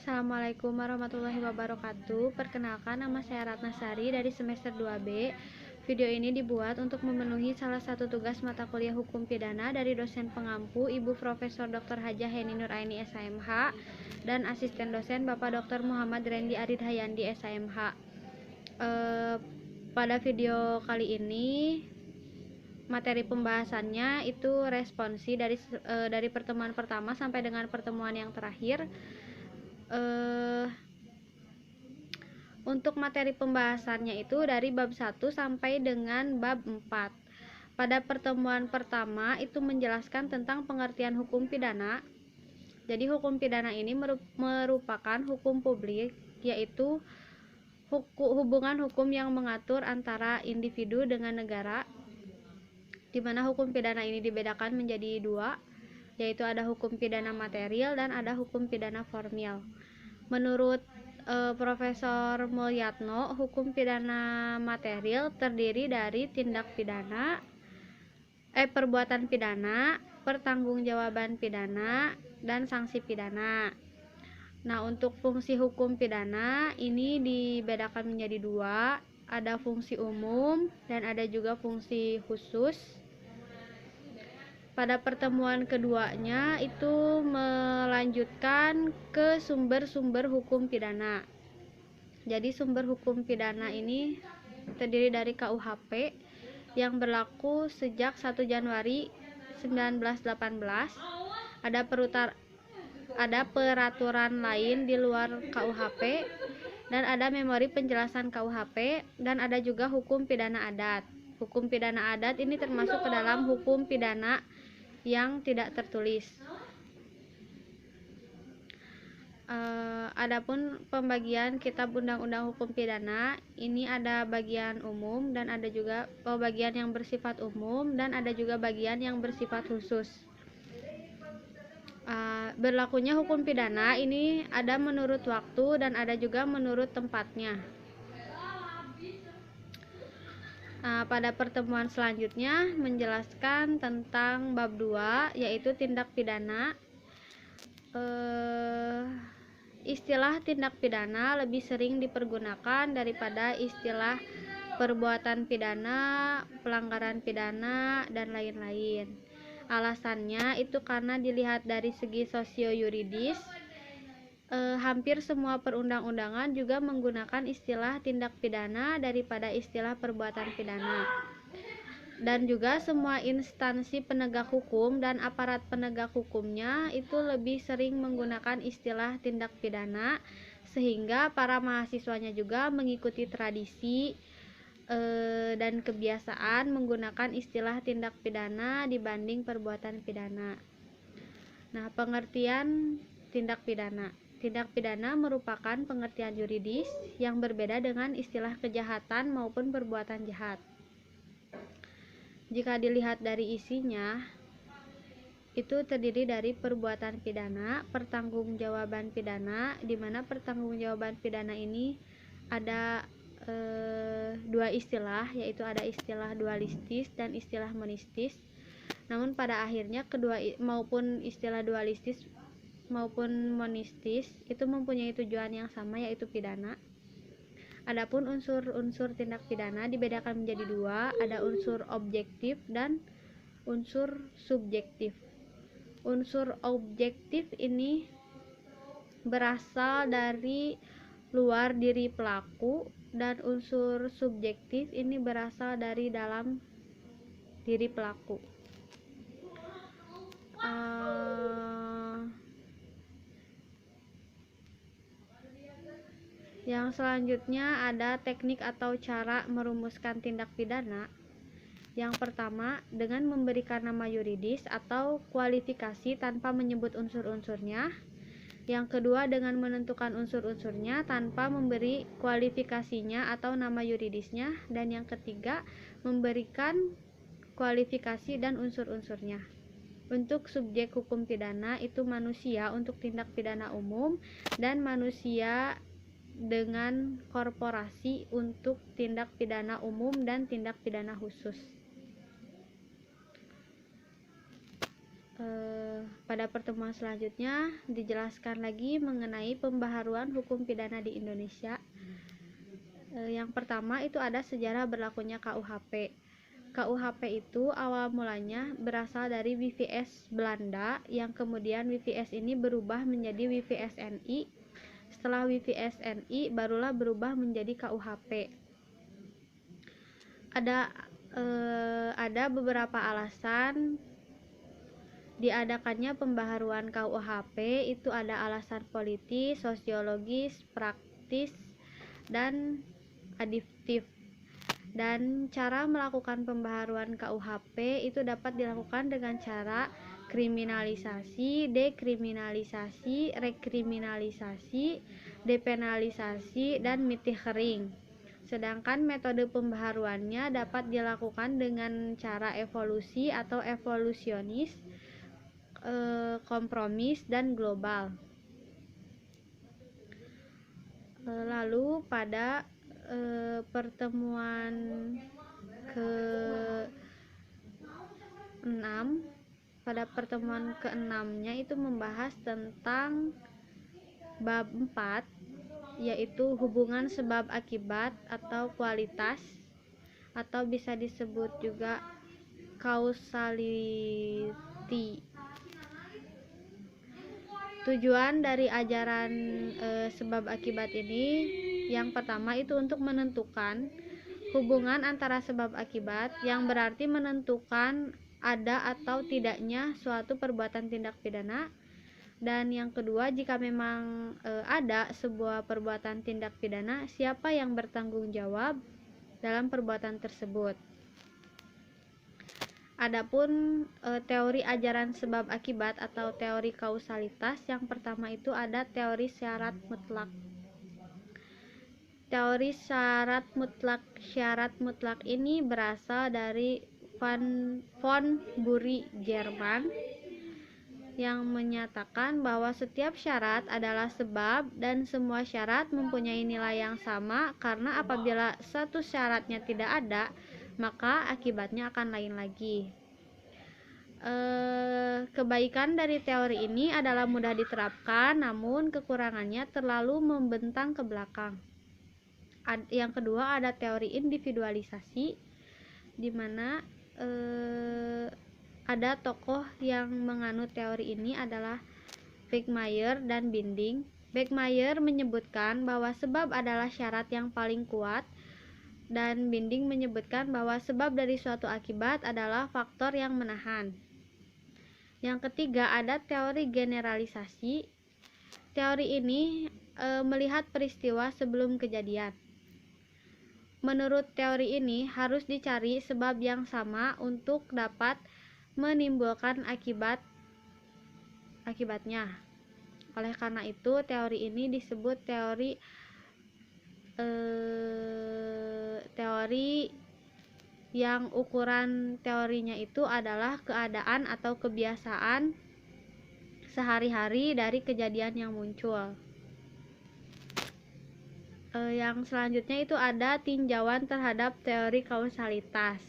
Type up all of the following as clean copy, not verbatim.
Assalamualaikum warahmatullahi wabarakatuh. Perkenalkan, nama saya Ratna Sari dari semester 2B. Video ini dibuat untuk memenuhi salah satu tugas mata kuliah Hukum Pidana dari dosen pengampu Ibu Profesor Dr. Hajah Heni Nuraini SHMH dan asisten dosen Bapak Dr. Muhammad Rendi Arid Hayandi SHMH. Pada video kali ini materi pembahasannya itu responsi dari pertemuan pertama sampai dengan pertemuan yang terakhir. Untuk materi pembahasannya itu dari bab 1 sampai dengan bab 4. Pada pertemuan pertama itu menjelaskan tentang pengertian hukum pidana. Jadi hukum pidana ini merupakan hukum publik, yaitu hubungan hukum yang mengatur antara individu dengan negara, di mana hukum pidana ini dibedakan menjadi dua, yaitu ada hukum pidana material dan ada hukum pidana formil. Menurut Profesor Mulyatno, hukum pidana material terdiri dari tindak pidana, perbuatan pidana, pertanggungjawaban pidana, dan sanksi pidana. Nah, untuk fungsi hukum pidana ini dibedakan menjadi dua, ada fungsi umum dan ada juga fungsi khusus. Pada pertemuan keduanya itu melanjutkan ke sumber-sumber hukum pidana. Jadi sumber hukum pidana ini terdiri dari KUHP yang berlaku sejak 1 Januari 1918. Ada peraturan lain di luar KUHP dan ada memori penjelasan KUHP, dan ada juga hukum pidana adat. Hukum pidana adat ini termasuk ke dalam hukum pidana yang tidak tertulis. Adapun pembagian kitab undang-undang hukum pidana ini ada bagian umum dan ada juga bagian yang bersifat umum dan ada juga bagian yang bersifat khusus. Berlakunya hukum pidana ini ada menurut waktu dan ada juga menurut tempatnya. Pada pertemuan selanjutnya menjelaskan tentang bab 2, yaitu tindak pidana. Istilah tindak pidana lebih sering dipergunakan daripada istilah perbuatan pidana, pelanggaran pidana, dan lain-lain. Alasannya itu karena dilihat dari segi sosio-yuridis, hampir semua perundang-undangan juga menggunakan istilah tindak pidana daripada istilah perbuatan pidana. Dan juga semua instansi penegak hukum dan aparat penegak hukumnya itu lebih sering menggunakan istilah tindak pidana, sehingga para mahasiswanya juga mengikuti tradisi dan kebiasaan menggunakan istilah tindak pidana dibanding perbuatan pidana. Nah, pengertian tindak pidana. Tindak pidana merupakan pengertian yuridis yang berbeda dengan istilah kejahatan maupun perbuatan jahat. Jika dilihat dari isinya, itu terdiri dari perbuatan pidana, pertanggungjawaban pidana, di mana pertanggungjawaban pidana ini ada dua istilah, yaitu ada istilah dualistis dan istilah monistis. Namun pada akhirnya maupun istilah dualistis maupun monistis itu mempunyai tujuan yang sama, yaitu pidana. Adapun unsur-unsur tindak pidana dibedakan menjadi dua, ada unsur objektif dan unsur subjektif. Unsur objektif ini berasal dari luar diri pelaku dan unsur subjektif ini berasal dari dalam diri pelaku. Yang selanjutnya ada teknik atau cara merumuskan tindak pidana. Yang pertama, dengan memberikan nama yuridis atau kualifikasi tanpa menyebut unsur-unsurnya. Yang kedua, dengan menentukan unsur-unsurnya tanpa memberi kualifikasinya atau nama yuridisnya. Dan yang ketiga, memberikan kualifikasi dan unsur-unsurnya. Untuk subjek hukum pidana itu manusia untuk tindak pidana umum, dan manusia dengan korporasi untuk tindak pidana umum dan tindak pidana khusus. Pada pertemuan selanjutnya dijelaskan lagi mengenai pembaharuan hukum pidana di Indonesia. Yang pertama itu ada sejarah berlakunya KUHP. KUHP itu awal mulanya berasal dari WVS Belanda, yang kemudian WVS ini berubah menjadi WVS NI. Setelah WVS NI barulah berubah menjadi KUHP. Ada beberapa alasan diadakannya pembaharuan KUHP. Itu ada alasan politis, sosiologis, praktis, dan adiktif. Dan cara melakukan pembaharuan KUHP itu dapat dilakukan dengan cara kriminalisasi, dekriminalisasi, rekriminalisasi, depenalisasi, dan mitihering. Sedangkan metode pembaharuannya dapat dilakukan dengan cara evolusi atau evolusionis, kompromis, dan global. Lalu pada pertemuan ke-6, pada pertemuan ke-6-nya itu membahas tentang bab 4, yaitu hubungan sebab akibat atau kualitas, atau bisa disebut juga causality. Tujuan dari ajaran sebab akibat ini yang pertama itu untuk menentukan hubungan antara sebab akibat, yang berarti menentukan ada atau tidaknya suatu perbuatan tindak pidana. Dan yang kedua, jika memang ada sebuah perbuatan tindak pidana, siapa yang bertanggung jawab dalam perbuatan tersebut. Adapun teori ajaran sebab akibat atau teori kausalitas, yang pertama itu ada teori syarat mutlak. Teori syarat mutlak ini berasal dari von Bury, Jerman, yang menyatakan bahwa setiap syarat adalah sebab dan semua syarat mempunyai nilai yang sama, karena apabila satu syaratnya tidak ada, maka akibatnya akan lain lagi. Kebaikan dari teori ini adalah mudah diterapkan, namun kekurangannya terlalu membentang ke belakang. Yang kedua ada teori individualisasi, di mana ada tokoh yang menganut teori ini adalah Beckmeyer dan Binding. Beckmeyer menyebutkan bahwa sebab adalah syarat yang paling kuat, dan Binding menyebutkan bahwa sebab dari suatu akibat adalah faktor yang menahan. Yang ketiga ada teori generalisasi. Teori ini melihat peristiwa sebelum kejadian. Menurut teori ini harus dicari sebab yang sama untuk dapat menimbulkan akibatnya. Oleh karena itu teori ini disebut teori yang ukuran teorinya itu adalah keadaan atau kebiasaan sehari-hari dari kejadian yang muncul. Yang selanjutnya itu ada tinjauan terhadap teori kausalitas.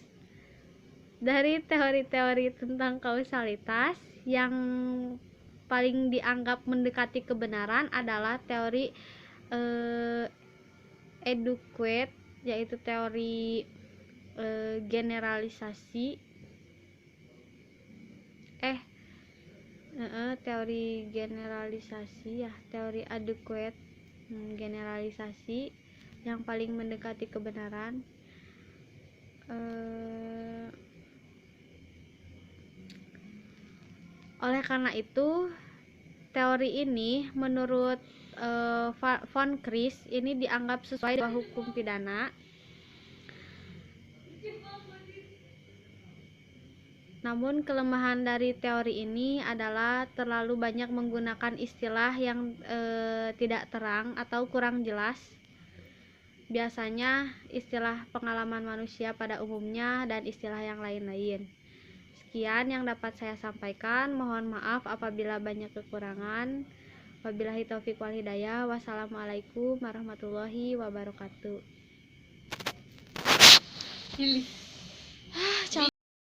Dari teori-teori tentang kausalitas, yang paling dianggap mendekati kebenaran adalah teori adequate, yaitu teori generalisasi. Teori generalisasi ya, teori adequate, generalisasi yang paling mendekati kebenaran. Oleh karena itu teori ini menurut von Kris ini dianggap sesuai dengan hukum pidana. Namun kelemahan dari teori ini adalah terlalu banyak menggunakan istilah yang tidak terang atau kurang jelas. Biasanya istilah pengalaman manusia pada umumnya dan istilah yang lain-lain. Sekian yang dapat saya sampaikan. Mohon maaf apabila banyak kekurangan. Wabillahi taufiq wal hidayah. Wassalamualaikum warahmatullahi wabarakatuh.